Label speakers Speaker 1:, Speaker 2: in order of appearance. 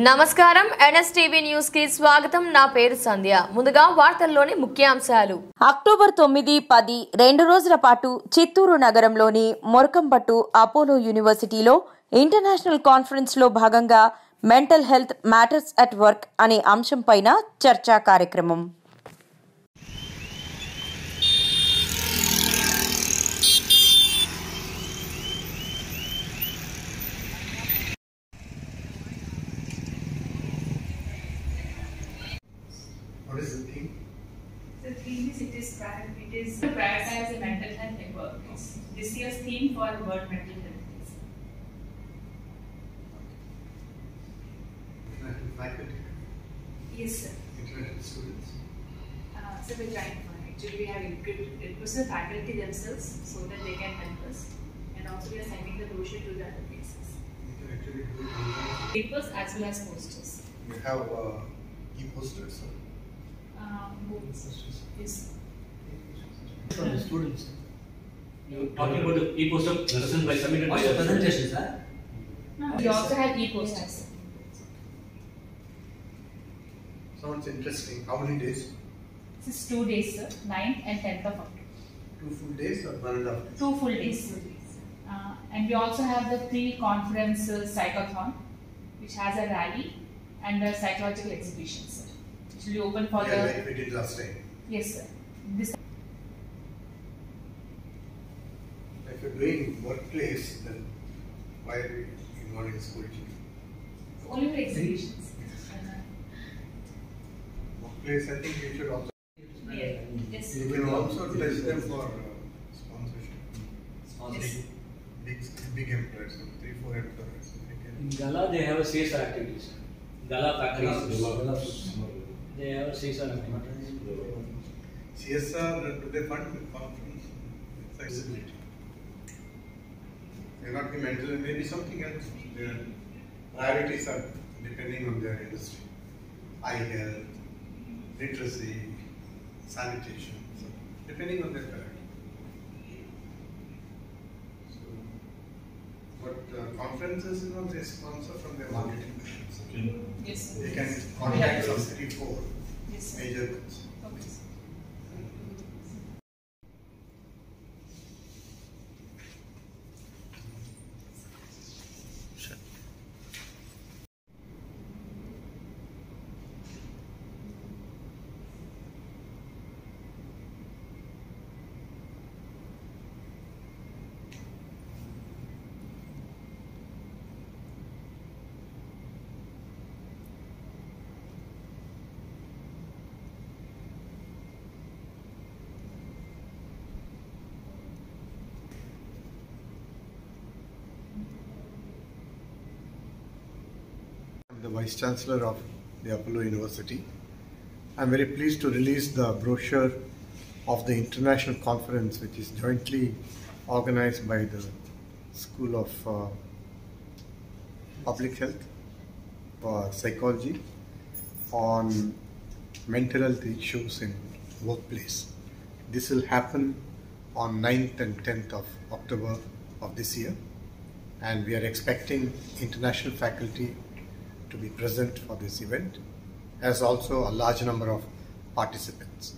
Speaker 1: నమస్కారం NSTV news కి స్వాగతం. నా పేరు సంధ్య. ముందుగా వార్తల్లోని ముఖ్యాంశాలు.
Speaker 2: అక్టోబర్ 9, 10 2 రోజుల పాటు చిత్తూరు నగరంలోని మొరకంపట్టు అపోలో యూనివర్సిటీలో ఇంటర్నేషనల్ కాన్ఫరెన్స్ లో భాగంగా mental health matters at work అనే అంశంపైన చర్చా కార్యక్రమం.
Speaker 3: What is the theme?
Speaker 4: The theme is it is to prioritize the mental health in workplace. This year's theme for World Mental Health Day.
Speaker 3: International faculty,
Speaker 4: Yes, sir.
Speaker 3: international students.
Speaker 4: So we're trying for it. Actually, we have requested the faculty themselves so that they can help us, and also we are sending the brochure to the other places.
Speaker 3: You can actually do it online.
Speaker 4: Papers as well as posters.
Speaker 3: You have e-posters. Sir.
Speaker 4: Yes.
Speaker 5: From the students.
Speaker 6: You're talking about the e-poster lesson by submitted by
Speaker 5: Also presentation, sir.
Speaker 4: We also have e-posters.
Speaker 3: Sounds interesting. How many days?
Speaker 4: This is 2 days, sir. 9th and 10th of October.
Speaker 3: 2 full days or 1.5 days?
Speaker 4: 2 full days. And we also have the pre-conference psychothon, which has a rally and a psychological exhibition, sir. Which will be open for
Speaker 3: Yeah, like we did last time.
Speaker 4: Yes, sir. This
Speaker 3: If you're doing workplace, then why are we involving school children?
Speaker 4: only for exhibitions.
Speaker 3: Workplace, I think you should also.
Speaker 4: Yes.
Speaker 3: You can also test them for sponsorship.
Speaker 4: Yes.
Speaker 3: Big employers, 3-4 employers. They
Speaker 6: In
Speaker 3: can.
Speaker 6: Gala, they have a CSR activities. Gala factories. They have a CSR activities.
Speaker 3: CSR, do they fund the conference? It's accessibility. May not be mental, maybe something else. Their priorities are depending on their industry. Eye health, literacy, sanitation, so depending on their priority. So, but conferences, they sponsor from their marketing budgets.
Speaker 4: Yes.
Speaker 3: They can contact some 3-4
Speaker 4: Yes, sir.
Speaker 3: major ones.
Speaker 4: Okay, sir.
Speaker 3: I'm the Vice Chancellor of the Apollo University. I'm very pleased to release the brochure of the international conference, which is jointly organized by the School of Public Health, Psychology, on mental health issues in workplace. This will happen on 9th and 10th of October of this year, and we are expecting international faculty to be present for this event, as also a large number of participants.